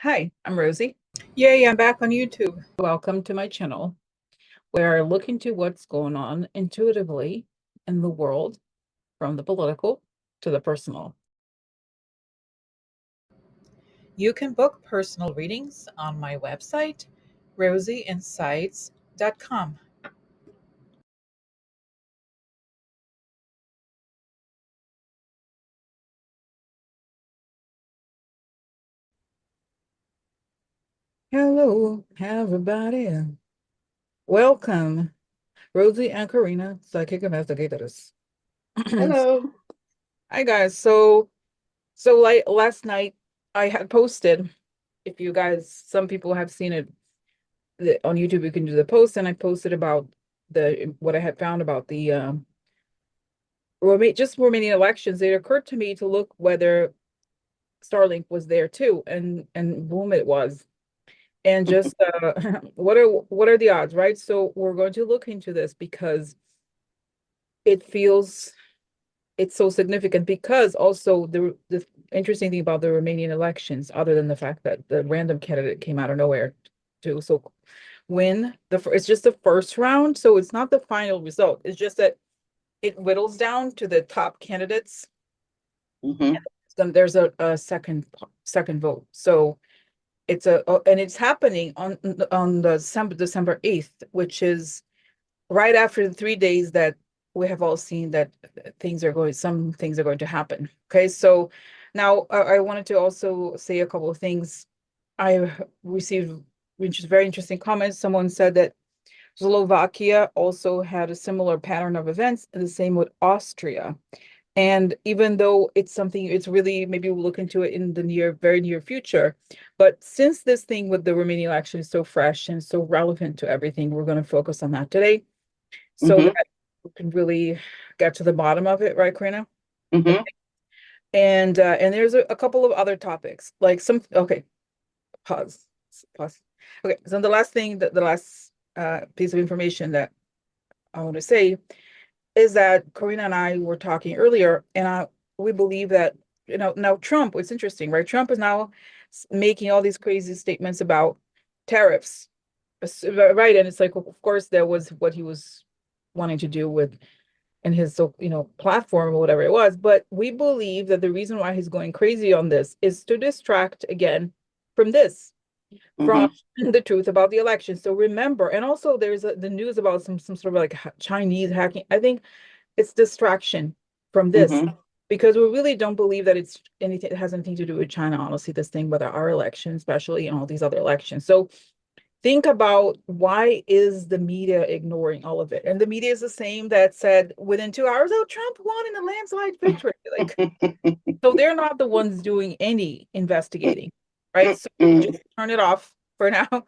Hi, I'm Rosie. Yay, I'm back on YouTube. Welcome to my channel, where I look into what's going on intuitively in the world, from the political to the personal. You can book personal readings on my website, rosieinsights.com. Hello, everybody. Welcome, Rosie and Corina, psychic investigators. Hello. Hi, guys. So like last night, I had posted. If you guys, some people have seen it on YouTube. You can do the post, and I posted about what I had found about the Romanian elections. It occurred to me to look whether Starlink was there too, and boom, it was. And just what are the odds, right? So we're going to look into this because it feels it's so significant. Because also the interesting thing about the Romanian elections, other than the fact that the random candidate came out of nowhere to win it's just the first round, so it's not the final result. It's just that it whittles down to the top candidates. Mm-hmm. There's a second vote. So and it's happening on the December 8th, which is right after the 3 days that we have all seen that some things are going to happen. Okay, so now I wanted to also say a couple of things. I received very interesting comments. Someone said that Slovakia also had a similar pattern of events, and the same with Austria. And even though it's really, maybe we'll look into it in the very near future. But since this thing with the Romanian election is so fresh and so relevant to everything, we're going to focus on that today, so Mm-hmm. that we can really get to the bottom of it, right, Corina? Mm-hmm. And there's a couple of other topics, like okay, pause. Okay, so the last thing, the last piece of information that I want to say is that Corina and I were talking earlier, and we believe that, now Trump, it's interesting, right? Trump is now making all these crazy statements about tariffs, right? And it's like, of course, there was what he was wanting to do with in his platform or whatever it was. But we believe that the reason why he's going crazy on this is to distract again from this, from the truth about the election. So remember, and also there's the news about some sort of like Chinese hacking. I think it's distraction from this, Mm-hmm. because we really don't believe that it has anything to do with China, honestly, this thing with our election, especially, and all these other elections. So think about, why is the media ignoring all of it? And the media is the same that said within 2 hours, oh, Trump won in a landslide victory. Like, so they're not the ones doing any investigating, right? So just turn it off for now Yeah.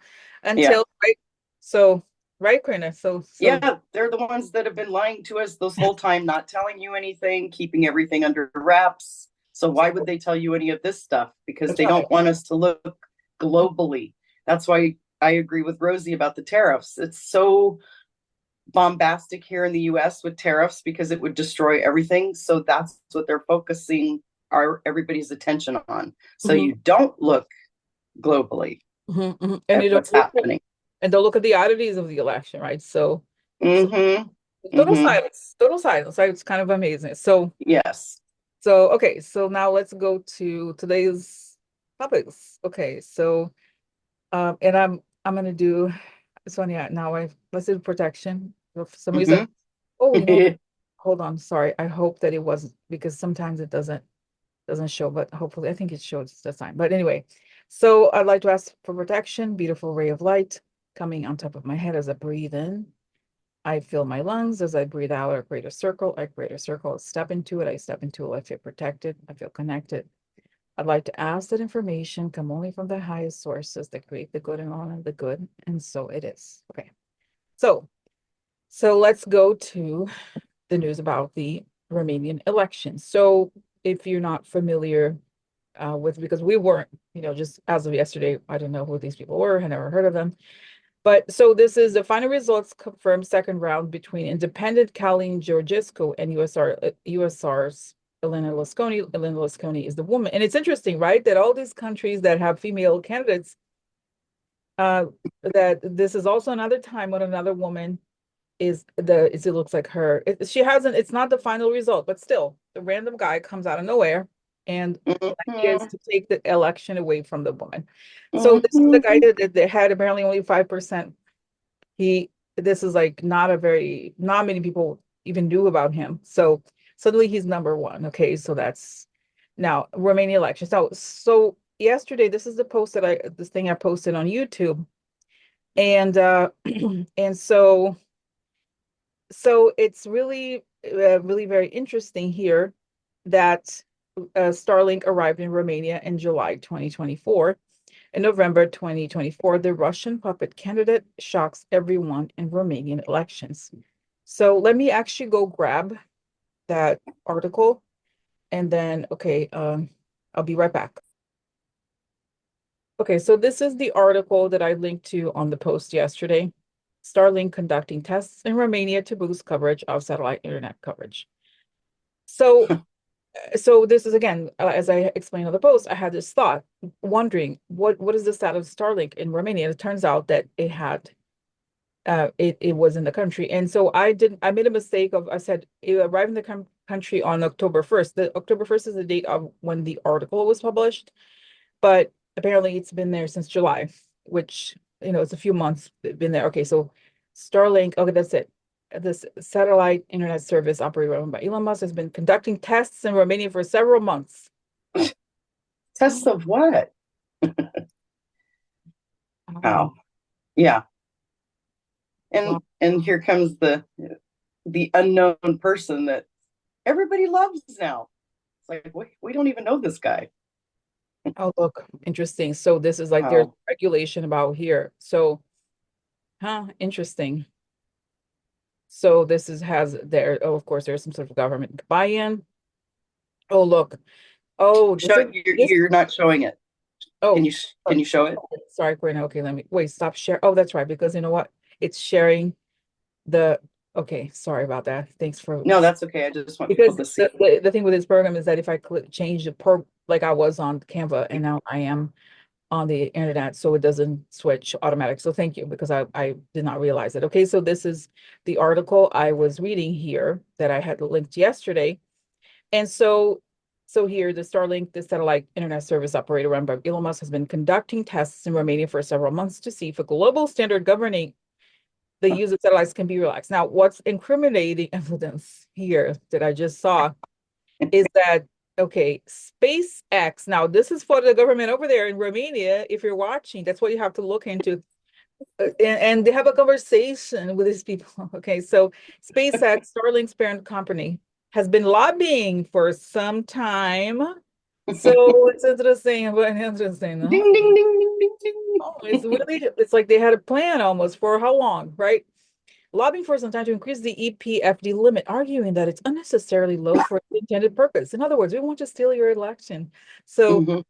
until, right? So, right, Karina? So Yeah, they're the ones that have been lying to us this whole time, not telling you anything, keeping everything under wraps. So why would they tell you any of this stuff? Because they don't want us to look globally. That's why I agree with Rosie about the tariffs. It's so bombastic here in the US with tariffs because it would destroy everything. So that's what they're focusing everybody's attention on. So you don't look globally and at what's happening. And they'll look at the oddities of the election, right? So total silence, right? It's kind of amazing. So yes. So okay, so now let's go to today's topics. Okay, so and I'm gonna do Sonia now. Let's do protection for some reason. Oh, hold on, sorry. I hope that it wasn't, because sometimes it doesn't show, but hopefully I think it shows this time. But anyway, so I'd like to ask for protection. Beautiful ray of light coming on top of my head as I breathe in. I fill my lungs. As I breathe out, I create a circle. I create a circle. I step into it. I step into it. I feel protected. I feel connected. I'd like to ask that information come only from the highest sources that create the good and honor the good. And so it is. Okay. So let's go to the news about the Romanian election. So if you're not familiar because we weren't, just as of yesterday, I didn't know who these people were. I never heard of them. But so this is the final results confirmed second round between independent Călin Georgescu and USR's Elena Lasconi. Elena Lasconi is the woman. And it's interesting, right? That all these countries that have female candidates, that this is also another time when another woman it looks like her. She hasn't, it's not the final result, but still, the random guy comes out of nowhere and the idea is to take the election away from the woman. So this is the guy that had apparently only 5%. This is like not many people even knew about him. So suddenly he's number one. Okay, so that's now Romania election. So yesterday, this is the post this thing I posted on YouTube. And and so it's really really very interesting here that Starlink arrived in Romania in July 2024. In November 2024, the Russian puppet candidate shocks everyone in Romanian elections. So let me actually go grab that article and then, okay, I'll be right back. Okay, so this is the article that I linked to on the post yesterday. Starlink conducting tests in Romania to boost coverage of satellite internet coverage. So this is, again, as I explained on the post, I had this thought, wondering what is the status of Starlink in Romania? And it turns out that it had, it was in the country. And so I made a mistake I said it arrived in the country on October 1st. The October 1st is the date of when the article was published, but apparently it's been there since July, which, it's a few months been there. Okay, so Starlink, okay, that's it. This satellite internet service operated by Elon Musk has been conducting tests in Romania for several months. Tests of what? Wow. Yeah. And here comes the unknown person that everybody loves now. It's like, we don't even know this guy. Oh, look, interesting. So this is like there's regulation about here. So, interesting. So this of course, there's some sort of government buy-in. Oh, look. Oh, you're not showing it. Oh, can you show it? Sorry, Corina. Okay, let me wait. Stop share. Oh, that's right. Because you know what? It's sharing okay. Sorry about that. Thanks for. No, that's okay. I just want people to see. The thing with this program is that if I change the like I was on Canva and now I am on the internet, so it doesn't switch automatic. So thank you, because I did not realize it. Okay, so this is the article I was reading here that I had linked yesterday. And so here, the Starlink, the satellite internet service operator run by Elon Musk, has been conducting tests in Romania for several months to see if a global standard governing the use of satellites can be relaxed. Now, what's incriminating evidence here that I just saw is that, okay, SpaceX, now this is for the government over there in Romania. If you're watching, that's what you have to look into. And they have a conversation with these people. Okay, so SpaceX, Starlink's parent company, has been lobbying for some time. So it's interesting, but interesting. Huh? Ding, ding, ding, ding, ding, ding. Oh, it's like they had a plan almost for how long, right? Lobbying for some time to increase the EPFD limit, arguing that it's unnecessarily low for the intended purpose. In other words, we want to steal your election. So,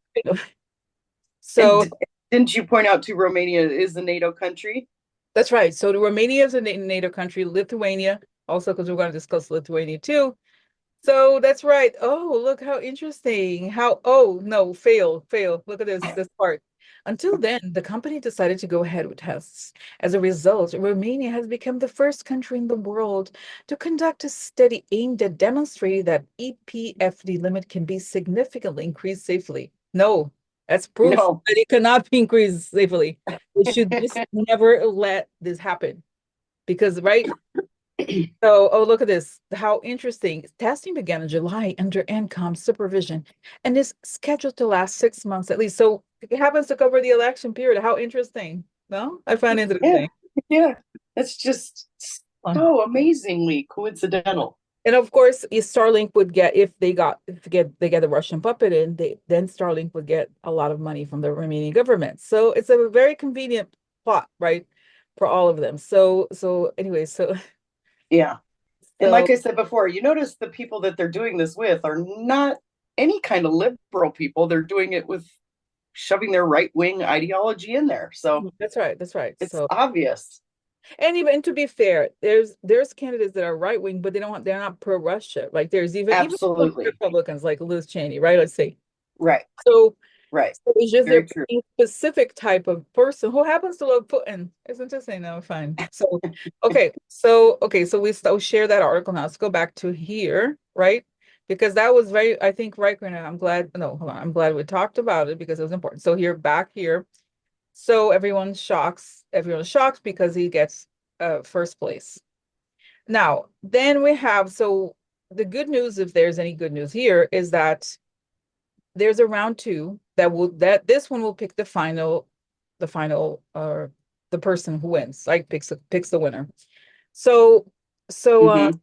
didn't you point out too, Romania is a NATO country? That's right. So Romania is a NATO country, Lithuania, also, because we're going to discuss Lithuania too. So that's right. Oh, look how interesting. Oh, no, fail. Look at this part. Until then, the company decided to go ahead with tests. As a result, Romania has become the first country in the world to conduct a study aimed at demonstrating that EPFD limit can be significantly increased safely. No, that's proof that it cannot be increased safely. We should just never let this happen. Because, right? So, look at this. How interesting. Testing began in July under NCOM supervision and is scheduled to last 6 months at least. So it happens to cover the election period. How interesting. No? I find it interesting. Yeah. That's just so amazingly coincidental. And of course, Starlink would get, if they get the Russian puppet in, then Starlink would get a lot of money from the Romanian government. So it's a very convenient plot, right? For all of them. So anyway, yeah. And like I said before, you notice the people that they're doing this with are not any kind of liberal people. They're doing it with shoving their right-wing ideology in there. So that's right. It's obvious. And even to be fair, there's candidates that are right wing, but they're not pro Russia. Like there's even some Absolutely. Republicans like Liz Cheney, right? Let's say. Right. So Right. so it's just Very their true. specific type of person who happens to love Putin. Isn't just saying no, fine. So so we still share that article now. Let's go back to here, right? Because that was very, I think, right, Corina. I'm glad. No, hold on. I'm glad we talked about it because it was important. So here, back here. So everyone's shocked because he gets first place. Now, then we have, so the good news, if there's any good news here, is that there's a round two that this one will pick the final the person who wins, like picks the winner. So so Mhm.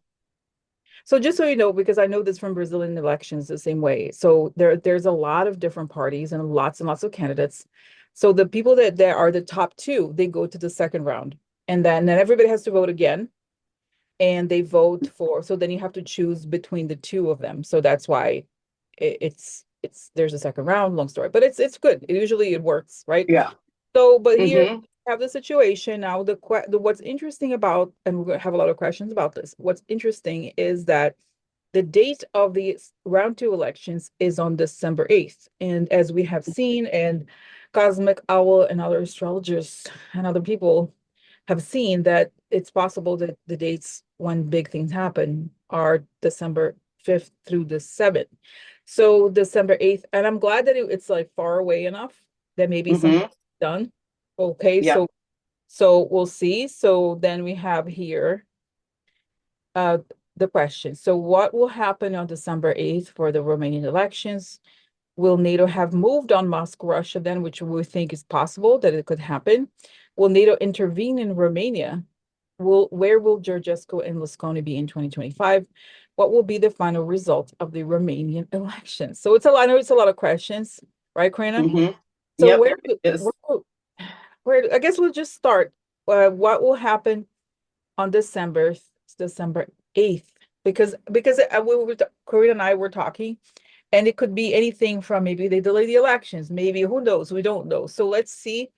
so just so you know, because I know this from Brazilian elections the same way. So there's a lot of different parties and lots of candidates. So the people that are the top two, they go to the second round. And then everybody has to vote again. And they vote for, so then you have to choose between the two of them. So that's why it's there's a second round, long story. But it's good. Usually it works, right? Yeah. So, but here Mhm. we have the situation now. What's interesting about, and we're going to have a lot of questions about this. What's interesting is that the date of the round two elections is on December 8th. And as we have seen, and Cosmic Owl and other astrologers and other people have seen that it's possible that the dates when big things happen are December 5th through the 7th. So December 8th, and I'm glad that it's like far away enough that maybe something's Mhm. done. Okay, Yeah. so we'll see. So then we have here uh the question. So what will happen on December 8th for the Romanian elections? Will NATO have moved on Moscow, Russia then, which we think is possible that it could happen? Will NATO intervene in Romania? Where will Georgescu and Lasconi be in 2025? What will be the final result of the Romanian elections? So it's a lot, I know it's a lot of questions, right, Corina? Mhm. So Yep. It is. I guess we'll just start. What will happen on December 8th? Because Corina and I were talking, and it could be anything from maybe they delay the elections, maybe who knows, we don't know. So let's see.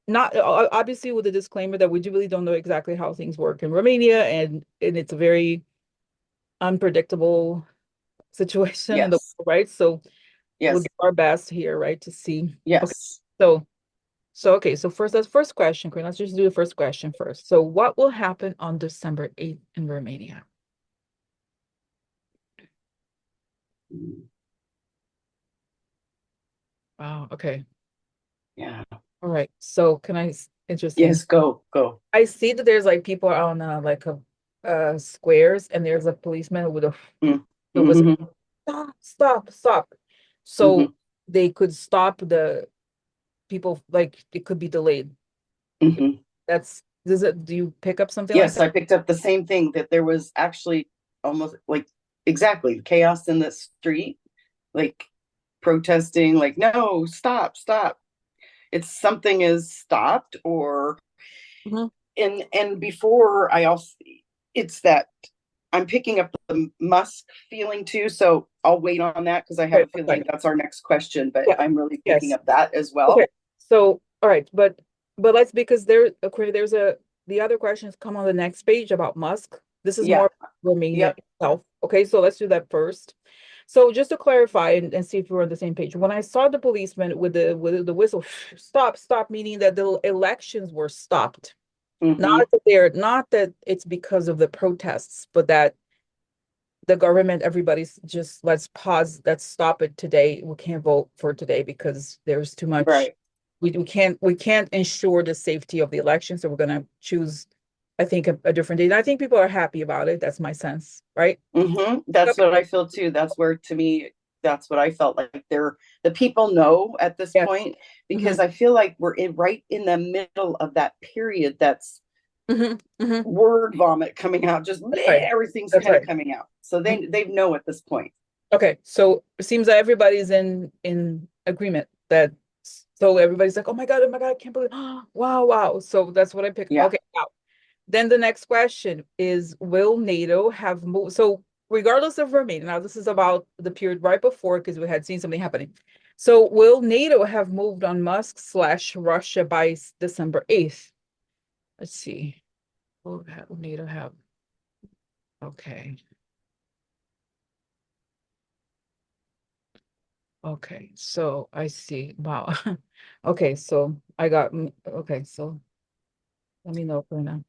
Not obviously with the disclaimer that we really don't know exactly how things work in Romania, and it's a very unpredictable situation in the Yes. world, right? So we'll Yes. do our best here, right, to see. Okay, Yes. so so first, that's first question, Corinne. Let's just do the first question first. So what will happen on December 8th in Romania? Wow, okay. Yeah. All right. So can I interesting. Yes. Go. Go. I see that there's like people on like a squares, and there's a policeman with a Mm. it was Mhm. stop. So Mhm. they could stop the people, like it could be delayed. Mhm. Do you pick up something like Yes, that? I picked up the same thing that there was actually almost like exactly chaos in the street, like protesting, like, no, stop, stop. It's something is stopped or Mhm. and before I also it's that I'm picking up the Musk feeling too, so I'll wait on that because I have Okay, a feeling fine. that's our next question, but Yeah, I'm really picking yes. up that as Okay. well. So, all right, but let's, because there's the other questions come on the next page about Musk. This is Yeah. more Romania Yep. itself. Okay, so let's do that first. So just to clarify and see if we're on the same page. When I saw the policeman with the whistle, stop, meaning that the elections were stopped. Mm-hmm. Not that it's because of the protests, but that the government, everybody's just, let's stop it today. We can't vote for today because there's too much. Right. We can't ensure the safety of the election, so we're going to choose, I think, a different date. I think people are happy about it. That's my sense, right? Mm-hmm. That's Okay. what I feel too. That's where, to me, that's what I felt like. They're the people know at this Yes. point Hmm. because I feel like we're right in the middle of that period. That's Hmm. Hmm. word vomit coming out. Just bleh, Right. everything's That's kind of right. coming out. So Mhm. they know at this point. Okay, so it seems that everybody's in agreement that, so everybody's like, oh my God, I can't believe, wow. So that's what I picked. Yeah. Okay, now then the next question is, will NATO have moved? So regardless of Romania, now this is about the period right before, because we had seen something happening. So will NATO have moved on Musk/Russia by December 8th? Let's see. we need to have. Okay. Okay, so I see. Wow. Okay, so I got, okay, so let me know for now.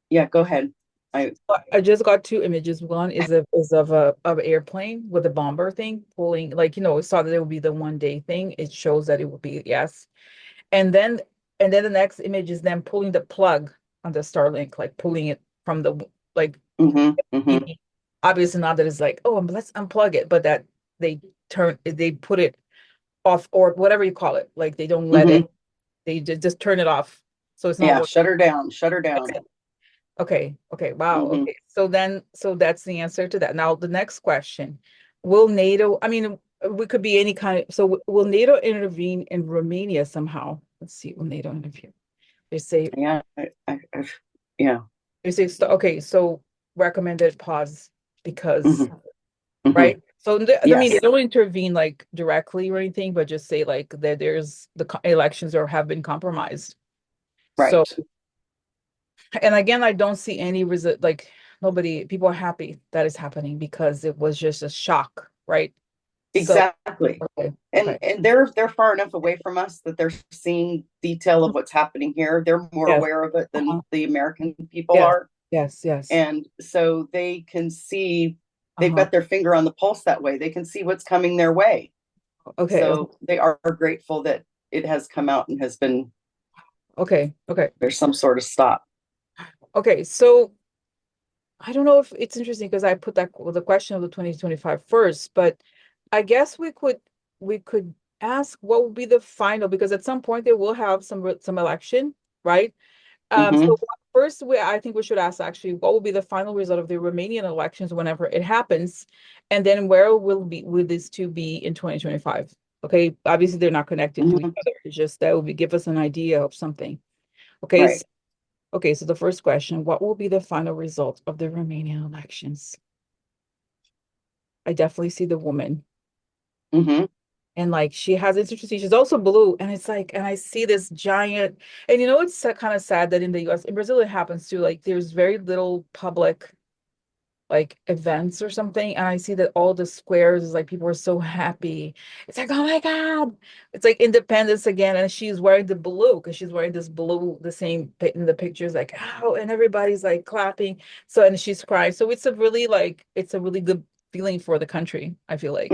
Yeah, go ahead. I just got two images. One is of a of airplane with a bomber thing pulling, like, we saw that it would be the 1 day thing. It shows that it would be yes. And then the next image is them pulling the plug on the Starlink, like pulling it from the like obviously not that it's like, oh, let's unplug it, but that they put it off or whatever you call it. Like they don't let it, they just turn it off. So it's not Yeah, working. shut her down. Shut her down. Okay. Wow. Okay. So that's the answer to that. Now, the next question, will NATO, I mean, we could be any kind of, so will NATO intervene in Romania somehow? Let's see, will NATO intervene? They say, Yeah, yeah. they say, okay, so recommended pause because, Mhm. right? So, I mean, Yes. they don't intervene like directly or anything, but just say like that there's the elections or have been compromised. So, Right. and again, I don't see any result, like people are happy that is happening because it was just a shock, right? So, Exactly. okay. And they're far enough away from us that they're seeing detail of what's happening here. They're more Yes. aware of it than Uh-huh. the American people Yes. are. Yes. And so they can see, they've Uh-huh. got their finger on the pulse that way. They can see what's coming their way. Okay. So they are grateful that it has come out and has been, Okay. there's some sort of stop. Okay. So I don't know if it's interesting because I put that the question of the 2025 first, but I guess we could ask what would be the final, because at some point they will have some election, right? So first, I think we should ask actually what will be the final result of the Romanian elections whenever it happens, and then where will these two be in 2025? Okay, obviously they're not connected to each other. It's just that would give us an idea of something. Okay, Right. okay. So the first question: what will be the final result of the Romanian elections? I definitely see the woman, and like she has interesting. She's also blue, and it's like, and I see this giant. And it's kind of sad that in the U.S., in Brazil, it happens too. Like there's very little public like events or something, and I see that all the squares is like people are so happy. It's like, oh my God, it's like independence again, and she's wearing the blue because she's wearing this blue, the same in the pictures, like, oh, and everybody's like clapping. So, and she's crying. So it's a really good feeling for the country, I feel like.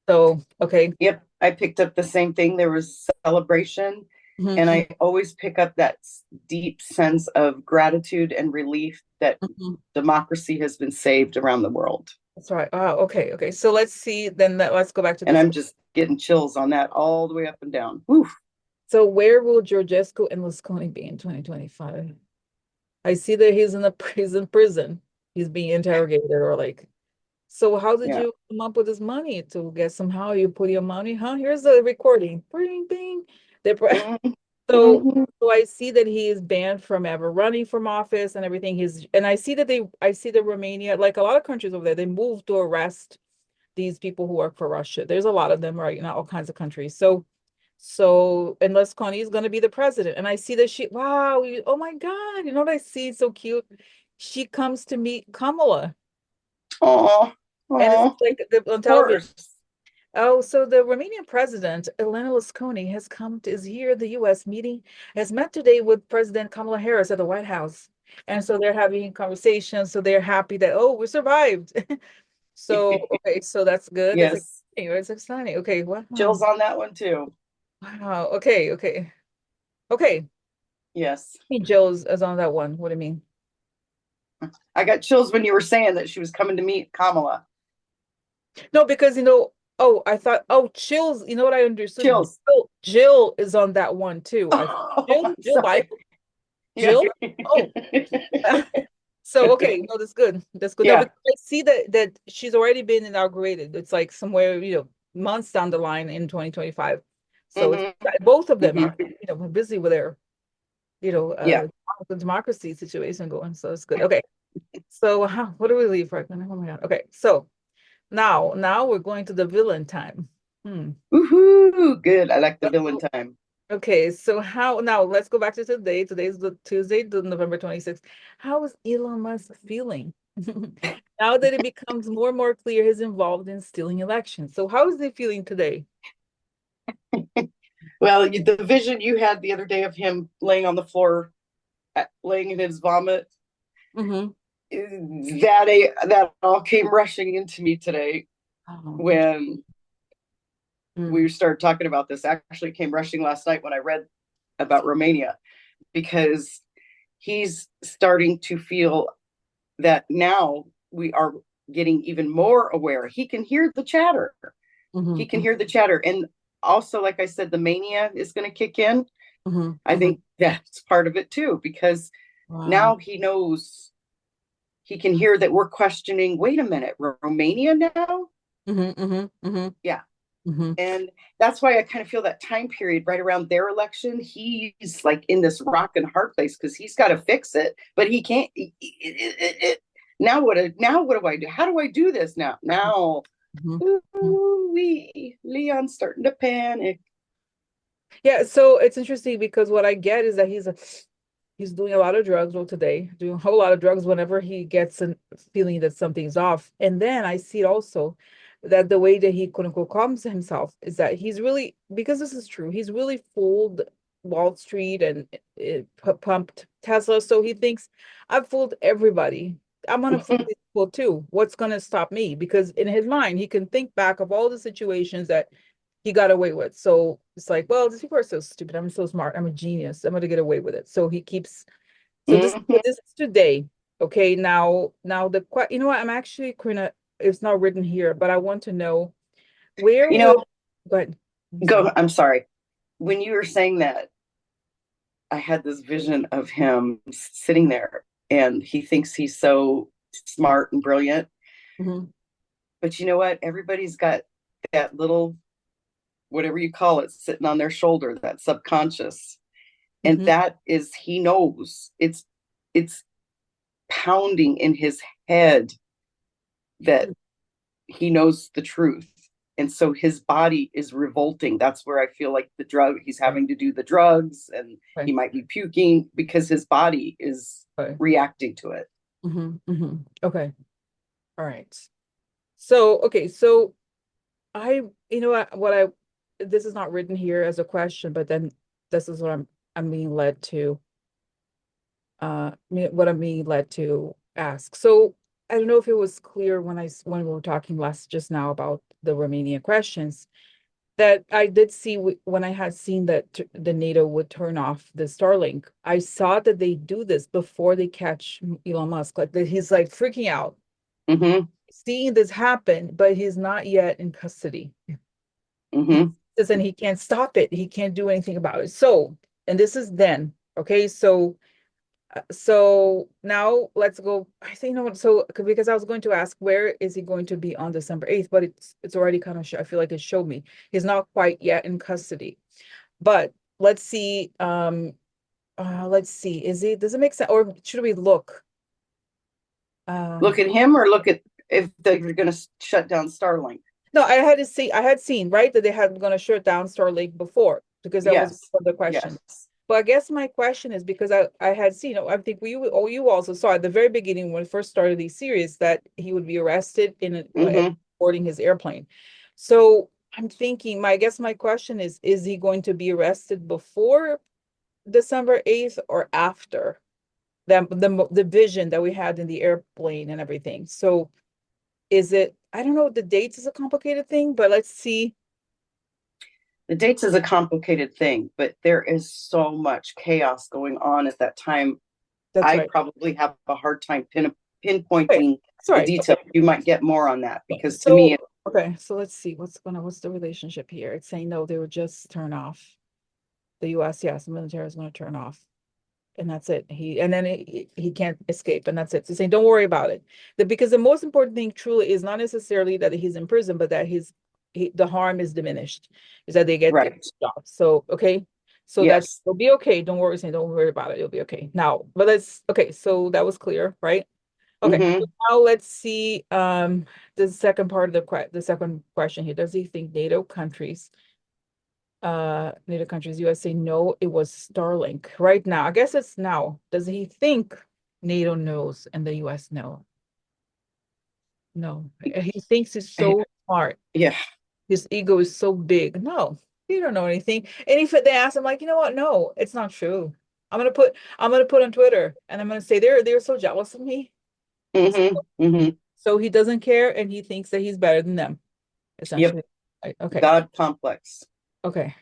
So, okay. Yep, I picked up the same thing. There was celebration, and Mhm, I always pick up that deep sense of gratitude and relief that mhm. democracy has been saved around the world. That's right. Oh, okay. So let's see, then let's go back to And this. I'm just getting chills on that all the way up and down. Whew. So where will Georgescu and Lasconi be in 2025? I see that he's in prison. He's being interrogated or like, so how did Yeah. you come up with this money to get somehow you put your money? Huh? Here's the recording. Bing, bing. So Mhm. so I see that he is banned from ever running from office and everything. And I see that Romania, like a lot of countries over there, they moved to arrest these people who work for Russia. There's a lot of them right now, all kinds of countries. So unless Connie is going to be the president, and I see that wow, oh my God, you know what I see? So cute. She comes to meet Kamala, Oh, and it's oh, like on of television. course. Oh, so the Romanian president, Elena Lasconi, is here at the U.S. meeting, has met today with President Kamala Harris at the White House. And so they're having conversations. So they're happy that, oh, we survived. So, okay, so that's good. It's Yes. exciting. It's exciting. Okay, Chills on that one too. wow. Okay. Okay. Yes. Me Jill's is on that one. What do you mean? I got chills when you were saying that she was coming to meet Kamala. No, because oh, I thought, oh, Chills, you know what I understood? Chills. Jill is on that one too. Oh, Jill, I'm Jill sorry. Biden. Yeah. Jill? Oh. So okay, no, that's good. That's good. No, Yeah. because I see that she's already been inaugurated. It's like somewhere, months down the line in 2025. So it's Mm-hmm. both of them Mm-hmm. are, busy with their, Yeah. the democracy situation going. So it's good. Okay. So what do we leave right now? Oh my God. Okay. So now we're going to the villain time. Hmm. Woohoo. Good. I like the villain time. Okay, so how now let's go back to today. Today's the Tuesday, the November 26th. How is Elon Musk feeling? Now that it becomes more and more clear he's involved in stealing elections. So how is he feeling today? Well, the vision you had the other day of him laying on the floor, laying in his vomit, Mm-hmm. that all came rushing into me today Oh, when we mm, started talking about this. Actually came rushing last night when I read about Romania, because he's starting to feel that now we are getting even more aware. He can hear the chatter. He can mm-hmm, hear the chatter. And also, like I said, the mania is going to kick in. mm-hmm, I mm-hmm. think that's part of it too, because Wow. now he knows, he can hear that we're questioning, wait a minute, Romania now? Mm-hmm, mm-hmm, mm-hmm, Yeah. mm-hmm. And that's why I kind of feel that time period right around their election, he's like in this rock and hard place because he's got to fix it, but he can't. Now what? Now what do I do? How do I do this now? Now, Mm-hmm. Leon's starting to panic. Yeah, so it's interesting because what I get is that he's doing a lot of drugs, well, today, doing a whole lot of drugs whenever he gets a feeling that something's off. And then I see it also that the way that he quote unquote calms himself is that he's really, because this is true, he's really fooled Wall Street and pumped Tesla. So he thinks, I've fooled everybody. I'm gonna fool these people too. What's gonna stop me? Because in his mind, he can think back of all the situations that he got away with. So it's like, well, these people are so stupid. I'm so smart. I'm a genius. I'm gonna get away with it. So he keeps. So this is today. Okay, now you know what? I'm actually Corina. It's not written here, but I want to know where You will. know, Go ahead. I'm sorry. go. I'm sorry. When you were saying that, I had this vision of him sitting there, and he thinks he's so smart and brilliant. Mm-hmm. But you know what? Everybody's got that little, whatever you call it, sitting on their shoulder, that subconscious. And Mm-hmm. that is, he knows it's pounding in his head that he knows the truth. And so his body is revolting. That's where I feel like he's Right. having to do the drugs, and he Right. might be puking because his body is Right. reacting to it. Mm-hmm. Mm-hmm. Okay. All right. So okay. So I, you know what I, this is not written here as a question, but then this is what I'm being led to. What I'm being led to ask. So I don't know if it was clear when when we were talking last just now about the Romanian questions that I did see when I had seen that the NATO would turn off the Starlink. I saw that they do this before they catch Elon Musk. Like that he's like freaking out, Mm-hmm. seeing this happen, but he's not yet in custody. Mm-hmm. And he can't stop it. He can't do anything about it. So, and this is then, okay. So now let's go. I think, you know what, so because I was going to ask where is he going to be on December 8th, but it's already kind of I feel like it showed me he's not quite yet in custody. But let's see. Let's see. Is he, does it make sense, or should we look? Look Um at him, or look at if they're going to shut down Starlink. no, I had seen, right, that they had gonna shut down Starlink before, because that was Yes. the question. Yes. But I guess my question is because I had seen, I think you also saw at the very beginning when we first started these series that he would be arrested Mm-hmm. boarding his airplane. So I'm thinking, I guess my question is he going to be arrested before December 8th or after the vision that we had in the airplane and everything? So is it, I don't know, the dates is a complicated thing, but let's see. The dates is a complicated thing, but there is so much chaos going on at that time. That's I right. probably have a hard time Okay, pinpointing that's the right. details. Okay. You might get more on that, because to me, So, okay, so let's see what's the relationship here? It's saying no, they would just turn off. The US, yes, the military is going to turn off. And that's it. And then he can't escape, and that's it. So saying, don't worry about it. Because the most important thing truly is not necessarily that he's in prison, but that the harm is diminished, is that they get their right. job. So, okay. So that Yes. will be okay. Don't worry about it. It'll be okay. Now, but okay, so that was clear, right? Okay. Mm-hmm. So now let's see the second part of the second question here. Does he think NATO countries NATO countries, USA, no, it was Starlink. Right now, I guess it's now. Does he think NATO knows and the US know? No. He thinks he's so smart. Yeah. His ego is so big. No, you don't know anything. And if they ask him, like, you know what? No, it's not true. I'm gonna put on Twitter and I'm gonna say they're so jealous of me. So he doesn't care and he thinks that he's better than them, essentially. Yep. Okay. God complex. Okay.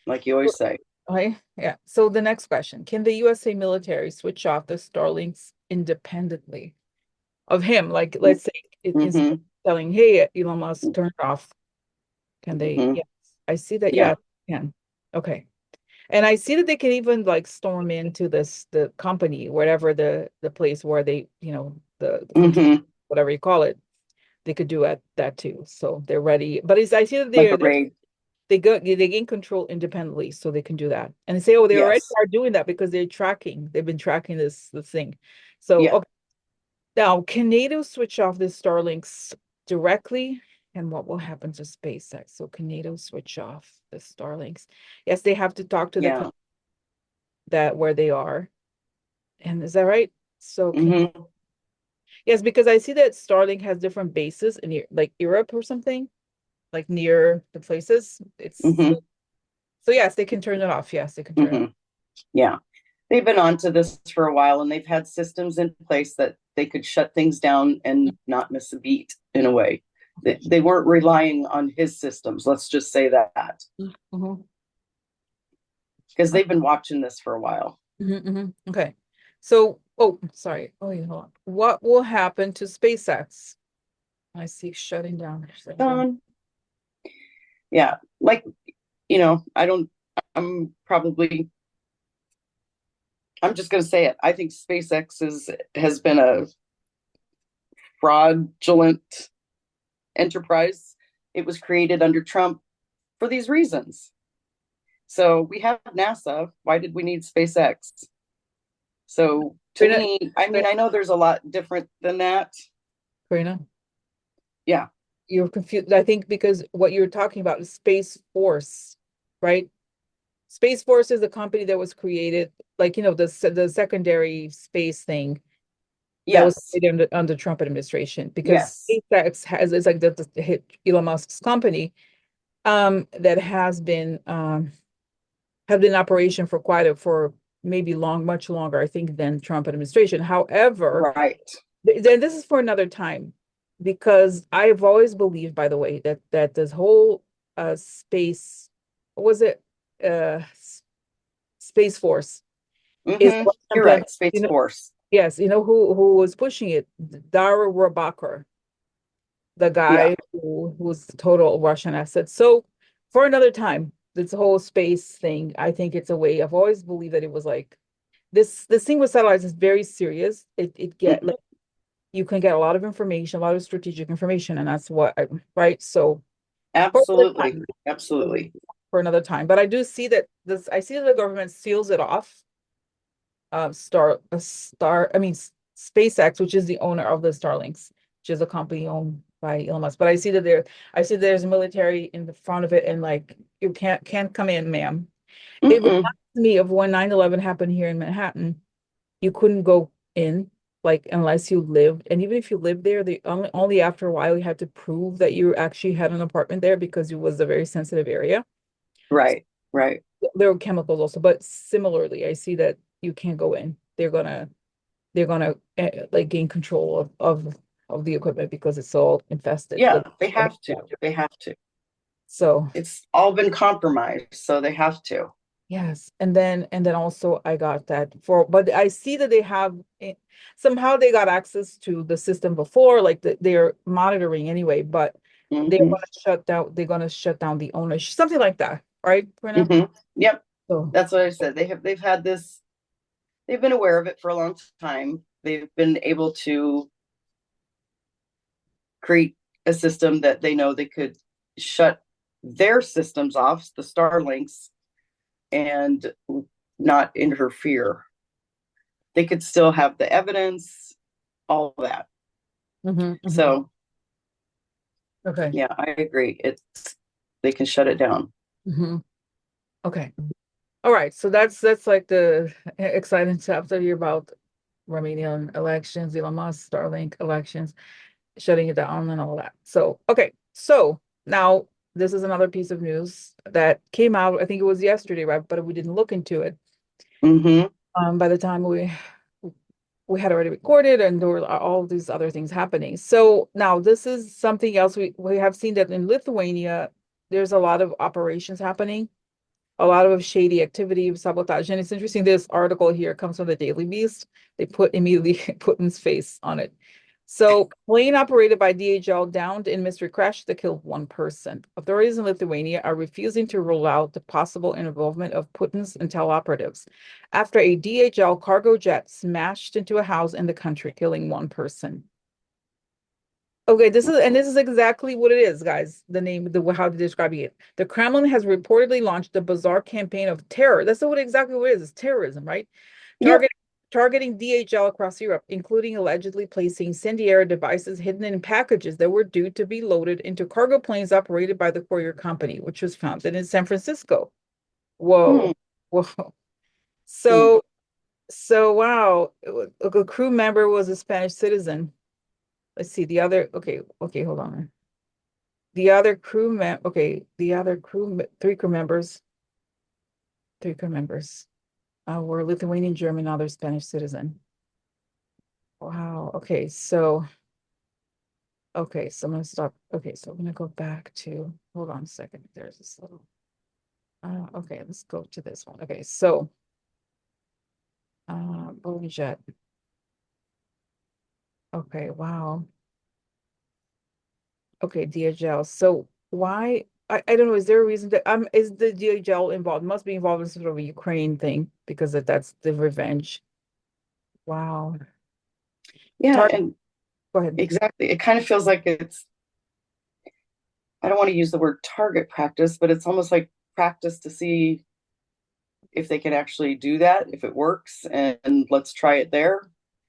Like you always say. Okay. Yeah. So the next question: can the USA military switch off the Starlinks independently of him? Like, let's say instead of telling, hey, Elon Musk, turn it off. Can they? Yes. I see that. Yeah, they can. Okay. And I see that they can even like storm into the company, whatever the place where they, the control, whatever you call it, they could do at that too. So they're ready. But I see that they gain control independently, so they can do that. And they say, oh, they already are doing that because they've been tracking this thing. So okay. Now, can NATO switch off the Starlinks directly? And what will happen to SpaceX? So can NATO switch off the Starlinks? Yes, they have to talk to the that where they are. And is that right? So yes, because I see that Starlink has different bases in like Europe or something, like near the places. It's so yes, they can turn it off. Yes, they can turn it off. Yeah. They've been on to this for a while and they've had systems in place that they could shut things down and not miss a beat in a way. They weren't relying on his systems. Let's just say that. Because they've been watching this for a while. Okay. So, sorry. Oh, hold on. What will happen to SpaceX? I see shutting down. Yeah. Like, I'm just going to say it. I think SpaceX has been a fraudulent enterprise. It was created under Trump for these reasons. So we have NASA. Why did we need SpaceX? So to me, I know there's a lot different than that. Corina? Yeah. You're confused. I think because what you're talking about is Space Force, right? Space Force is a company that was created, like, the secondary space thing that was created under Trump administration, because SpaceX is like the Elon Musk's company that has been in operation for maybe much longer, I think, than Trump administration. However, then this is for another time, because I've always believed, by the way, that this whole space, what was it? Space Force. You're right, Space Force. Yes, who was pushing it? Dara Robacher, the guy who was total Russian asset. So for another time, this whole space thing, I think it's a way. I've always believed that it was like this thing with satellites is very serious. Like, you can get a lot of information, a lot of strategic information, and that's right. So absolutely for another time. But I do see that I see that the government seals it off. SpaceX, which is the owner of the Starlinks, which is a company owned by Elon Musk. But I see there's military in the front of it, and like, you can't come in, ma'am. It reminds me of when 9/11 happened here in Manhattan. You couldn't go in, like, unless you lived, and even if you lived there, they only after a while you had to prove that you actually had an apartment there, because it was a very sensitive area. Right. There were chemicals also, but similarly, I see that you can't go in. They're gonna like gain control of the equipment because it's all infested. Yeah, they have to. So it's all been compromised, so they have to. Yes, and then also I got that but I see that they have somehow they got access to the system before, like they're monitoring anyway, but they're gonna shut down the ownership, something like that, right? Yep. So that's what I said. They've had this. They've been aware of it for a long time. They've been able to create a system that they know they could shut their systems off, the Starlinks, and not interfere. They could still have the evidence, all of that. So, okay. Yeah, I agree. They can shut it down. Okay. All right. So that's like the exciting chapter here about Romanian elections, Elon Musk, Starlink elections, shutting it down and all that. So, okay. So now this is another piece of news that came out. I think it was yesterday, right? But we didn't look into it. Mm-hmm. By the time we had already recorded and there were all these other things happening. So now this is something else. We have seen that in Lithuania, there's a lot of operations happening, a lot of shady activity, sabotage. And it's interesting, this article here comes from the Daily Beast. They put immediately Putin's face on it. So plane operated by DHL downed in mystery crash that killed one person. Authorities in Lithuania are refusing to rule out the possible involvement of Putin's intel operatives after a DHL cargo jet smashed into a house in the country, killing one person. Okay, this is exactly what it is, guys. The name, how to describe it. The Kremlin has reportedly launched a bizarre campaign of terror. That's exactly what it is. It's terrorism, right? Yep. Targeting DHL across Europe, including allegedly placing incendiary devices hidden in packages that were due to be loaded into cargo planes operated by the courier company, which was founded in San Francisco. Whoa, whoa. So, wow, a crew member was a Spanish citizen. Let's see the other. Okay, hold on. The other three crew members were Lithuanian, German, other Spanish citizen. Wow. Okay, so I'm gonna stop. Okay, so I'm gonna go back to, hold on a second. There's this little, okay, let's go to this one. Okay, so, Boeing jet. Okay, wow. Okay, DHL. So why, I don't know, is there a reason that, is the DHL involved? Must be involved in sort of a Ukraine thing because that's the revenge. Wow. Yeah, Tar and Go ahead. exactly. It kind of feels like I don't want to use the word target practice, but it's almost like practice to see if they can actually do that, if it works, and let's try it there.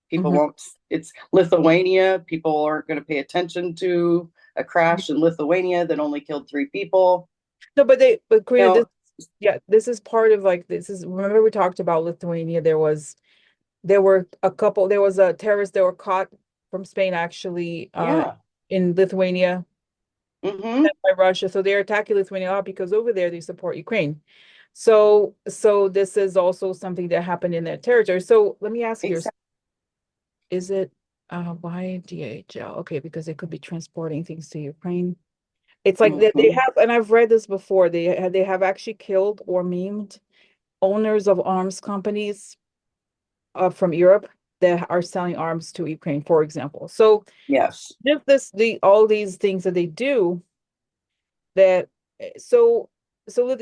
People Mhm. won't, it's Lithuania. People aren't going to pay attention to a crash in Lithuania that only killed 3 people. No, but You Korea, know, this is part of like, remember we talked about Lithuania, there were a couple, there was a terrorist that were caught from Spain actually, yeah. in Lithuania Mm-hmm. by Russia. So they're attacking Lithuania because over there they support Ukraine. So this is also something that happened in their territory. So let me ask you, Exactly. is it why DHL? Okay, because they could be transporting things to Ukraine. It's like they Mm-hmm. have, and I've read this before, they have actually killed or maimed owners of arms companies from Europe that are selling arms to Ukraine, for example. So Yes. just all these things that they do that, so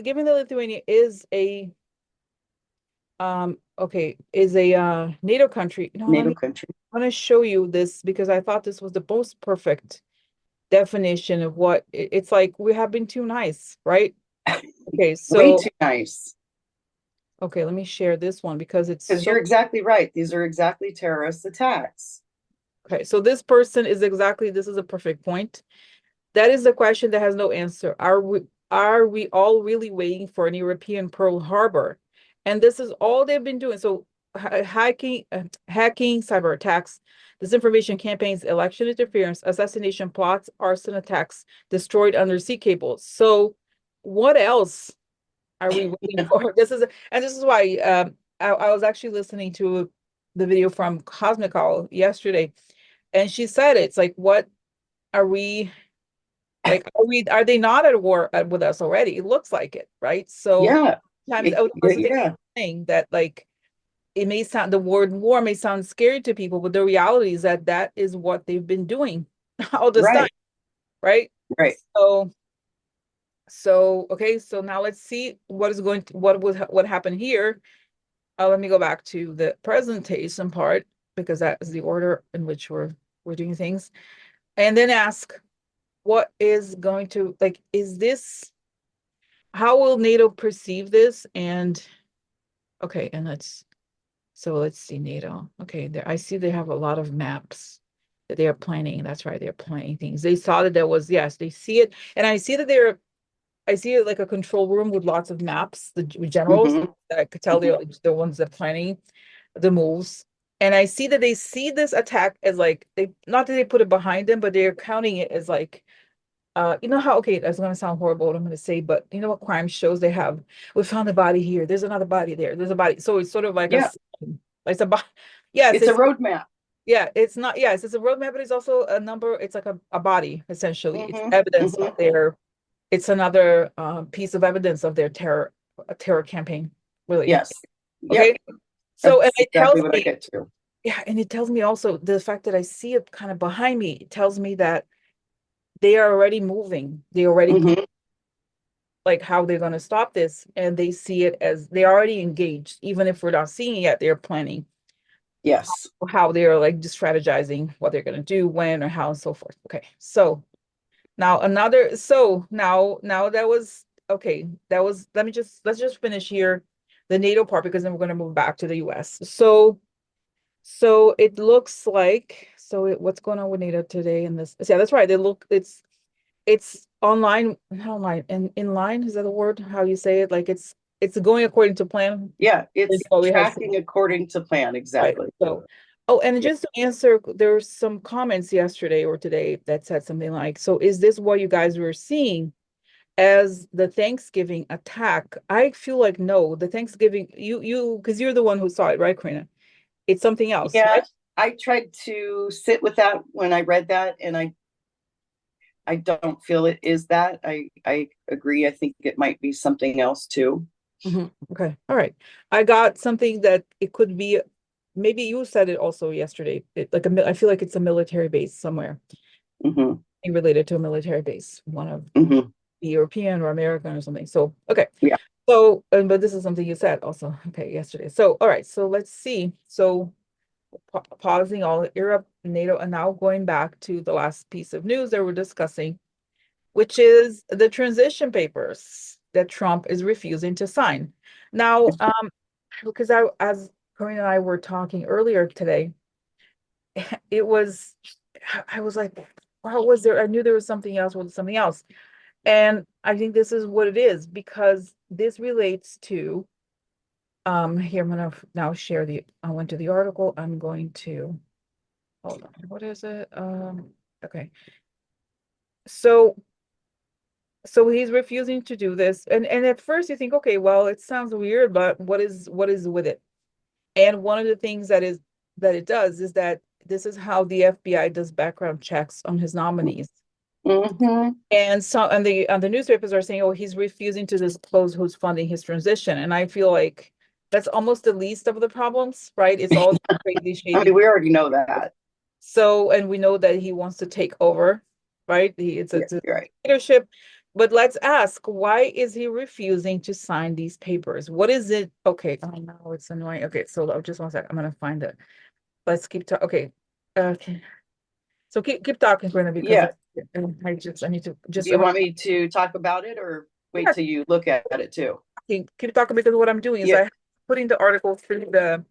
given that Lithuania is a NATO country. No, NATO country. I want to show you this because I thought this was the most perfect definition of what it's like. We have been too nice, right? Okay, Way so too nice. let me share this one because it's Because so you're exactly right. These are exactly terrorist attacks. okay. So this person is this is a perfect point. That is the question that has no answer. Are we all really waiting for an European Pearl Harbor? And this is all they've been doing. So hacking, cyber attacks, disinformation campaigns, election interference, assassination plots, arson attacks, destroyed undersea cables. So what else are we waiting for? This is why I was actually listening to the video from Cosmical yesterday, and she said it's like, what are we? Like, are they not at war with us already? It looks like it, right? So Yeah. sometimes I was Yeah. saying that like the word war may sound scary to people, but the reality is that that is what they've been doing all this time, Right. right? Right. So okay, so now let's see what happened here. Let me go back to the presentation part because that is the order in which we're doing things, and then ask what is going to like, is this, how will NATO perceive this? And okay, and let's see NATO. Okay, there I see they have a lot of maps that they are planning. That's right, they're planning things. They saw that there was, yes, they see it, and I see that they're I see it like a control room with lots of maps, the generals Mhm. that I could tell they're like the ones that planning the moves. And I see that they see this attack as like they not that they put it behind them, but they're counting it as like you know how okay, that's gonna sound horrible what I'm gonna say, but you know what crime shows they have? We found a body here, there's another body there, there's a body. So it's sort of like Yeah, it's a yes, it's a roadmap. yeah, it's not, yes, it's a roadmap, but it's also a number, it's like a body, essentially. It's Mhm. evidence Mhm. of their, it's another piece of evidence of their a terror campaign, really. Yes. Yep. Okay. So, and That's it exactly tells what I me, get to. yeah, and it tells me also the fact that I see it kind of behind me, it tells me that they are already moving. They already Mhm. like how they're going to stop this, and they see it as they're already engaged, even if we're not seeing it yet, they're planning Yes. how they're like just strategizing what they're going to do, when or how, and so forth. Okay. So now another, so now that was, okay, that was, let's just finish here the NATO part, because then we're going to move back to the US. So it looks like, what's going on with NATO today in this? Yeah, that's right. It's online, not online, in line, is that the word? How you say it? Like it's going according to plan. Yeah, Is it's what we have tracking according to plan. right. Exactly. So, oh, and Yeah. just to answer, there were some comments yesterday or today that said something like, so is this what you guys were seeing as the Thanksgiving attack? I feel like no, the Thanksgiving, because you're the one who saw it, right, Corina? It's something else, Yeah, right? I tried to sit with that when I read that, and I don't feel it is that. I agree. I think it might be something else too. Mhm. Okay, all right. I got something that it could be, maybe you said it also yesterday. I feel like it's a military base somewhere, Hmm. related to a military base, one of Hmm. the European or American or something. So, okay. Yeah. So, but this is something you said also, okay, yesterday. So, all right, so let's see. So, pausing all Europe, NATO, and now going back to the last piece of news that we're discussing, which is the transition papers that Trump is refusing to sign. Now, because as Corina and I were talking earlier today, it was, I was like, wow, was there? I knew there was something else, was something else. And I think this is what it is, because this relates to, here, I'm gonna now share I went to the article, I'm going to, hold on, what is it? Okay. So, he's refusing to do this. And at first you think, okay, well, it sounds weird, but what is with it? And one of the things that it does is that this is how the FBI does background checks on his nominees. Hmm. And so, and the newspapers are saying, oh, he's refusing to disclose who's funding his transition. And I feel like that's almost the least of the problems, right? It's all crazy, I shady. mean, we already know that. So, and we know that he wants to take over, right? Yeah, It's a you're right. leadership. But let's ask, why is he refusing to sign these papers? What is it? Okay, oh no, it's annoying. Okay, so just one sec. I'm gonna find it. Let's keep talking. Okay. Okay. So keep talking, Brenda, because Yeah. I need to Do just you want me to talk about it or wait yeah, till you look at it too? keep talking, because what I'm doing is Yeah. I putting the article through the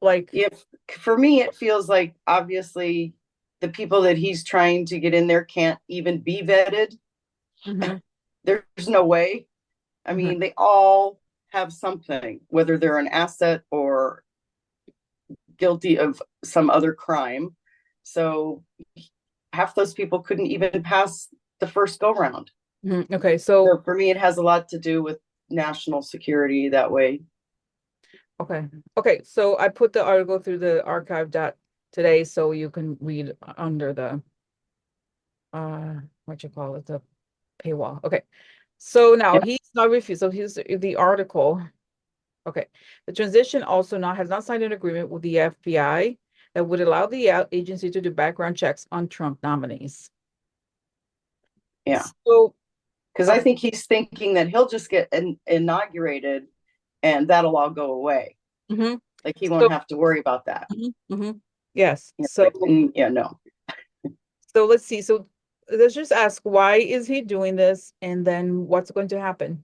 like. If for me, it feels like obviously the people that he's trying to get in there can't even be vetted. Mhm, There's no way. I mhm. mean, they all have something, whether they're an asset or guilty of some other crime. So half those people couldn't even pass the first go round. Okay, so So for me, it has a lot to do with national security that way. okay, so I put the article through the archive dot today, so you can read under the what you call it, the paywall. Okay, so now Yeah. he's not refused. So here's the article. Okay, the transition also has not signed an agreement with the FBI that would allow the agency to do background checks on Trump nominees. Yeah. So, Because I think he's thinking that he'll just get inaugurated and that'll all go away. mhm. Like he So, won't have to worry about that. yes. Yeah, like, yeah, no. So let's see. So let's just ask, why is he doing this? And then what's going to happen?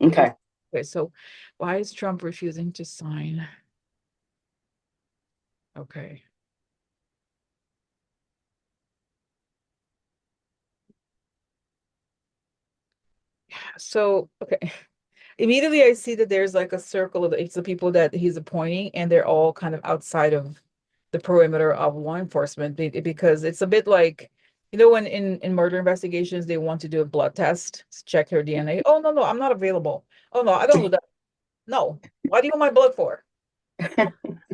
Okay. Okay, so why is Trump refusing to sign? Okay. So, okay. Immediately I see that there's like a circle of it's the people that he's appointing, and they're all kind of outside of the perimeter of law enforcement because it's a bit like, when in murder investigations they want to do a blood test to check her DNA. Oh no, no, I'm not available. Oh no, I don't do that. No. Why do you want my blood for?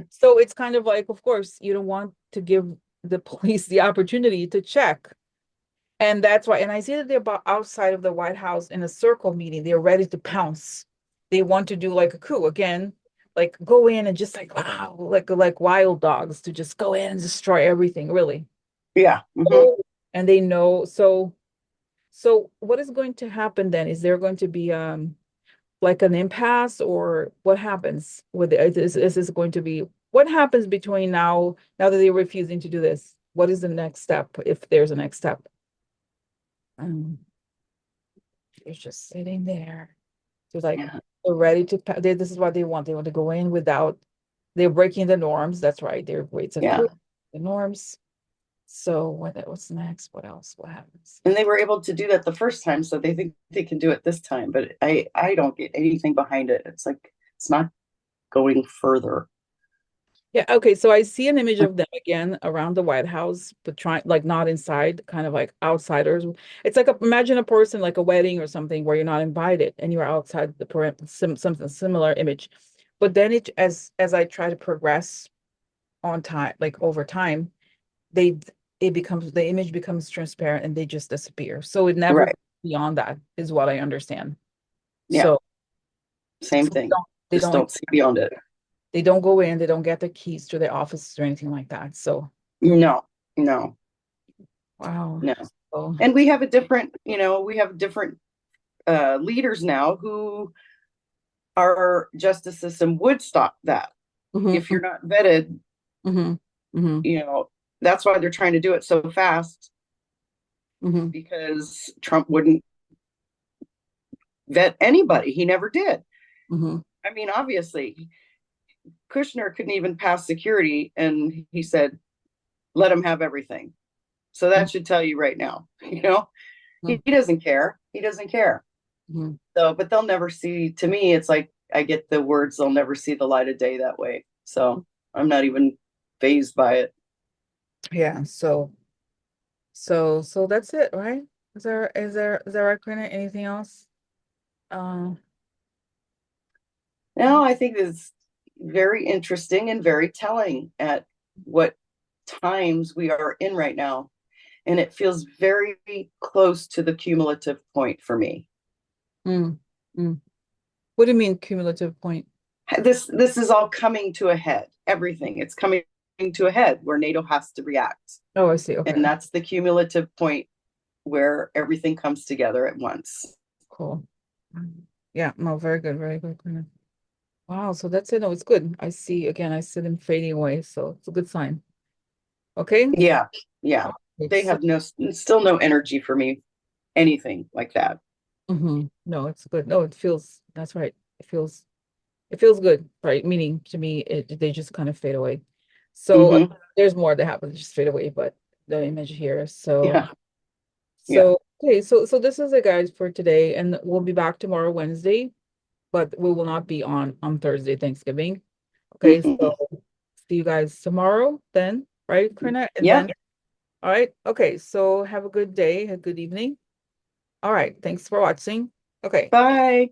So it's kind of like, of course, you don't want to give the police the opportunity to check. And that's why, and I see that they're about outside of the White House in a circle meeting. They're ready to pounce. They want to do like a coup again, like go in and just like wow, like wild dogs to just go in and destroy everything, really. Yeah. So, and they know. So what is going to happen then? Is there going to be like an impasse, or what happens with it? Is this going to be what happens between now that they're refusing to do this? What is the next step, if there's a next step? They're just sitting there. So like Yeah. they're ready to this is what they want. They want to go in without they're breaking the norms. That's right. It's a Yeah. coup, the norms. So what's next? What else? What happens? And they were able to do that the first time, so they think they can do it this time. But I don't get anything behind it. It's like it's not going further. Yeah, okay. So I see an image of them again around the White House, but trying like not inside, kind of like outsiders. It's like imagine a person like a wedding or something where you're not invited and you're outside the perimeter, something similar image. But then as I try to progress on time, like over time, they the image becomes transparent and they just disappear. So it never Right. goes beyond that is what I understand. Yeah. So Same so thing. they Just don't don't see beyond it. they don't go in, they don't get the keys to their offices or anything like that. So No. wow. So, And we have different leaders now who our justice system would stop that. If you're not vetted, that's why they're trying to do it so fast, because Trump wouldn't vet anybody. He never did. I mean, obviously, Kushner couldn't even pass security, and he said, let him have everything. So that should tell you right now, he doesn't care. He doesn't care. So, but they'll never see, to me, it's like, I get the words, they'll never see the light of day that way. So I'm not even fazed by it. yeah, so that's it, right? Is there right, Corina? Anything else? No, I think it's very interesting and very telling at what times we are in right now. And it feels very close to the cumulative point for me. What do you mean cumulative point? This is all coming to a head. Everything. It's coming to a head where NATO has to react. Oh, I see. Okay. And that's the cumulative point where everything comes together at once. Cool. Yeah, no, very good, Corina. Wow, so that's it. No, it's good. I see them fading away, so it's a good sign. Okay. Yeah. They have still no energy for me, anything like that. No, it's good. No, that's right. It feels good, right? Meaning to me, they just kind of fade away. So there's more that happens, just fade away, but the image here. So okay, so this is it, guys, for today, and we'll be back tomorrow, Wednesday, but we will not be on Thursday, Thanksgiving. Okay, so see you guys tomorrow then, right, Corina? And then, all right, okay, so have a good day, a good evening. All right, thanks for watching. Okay. Bye.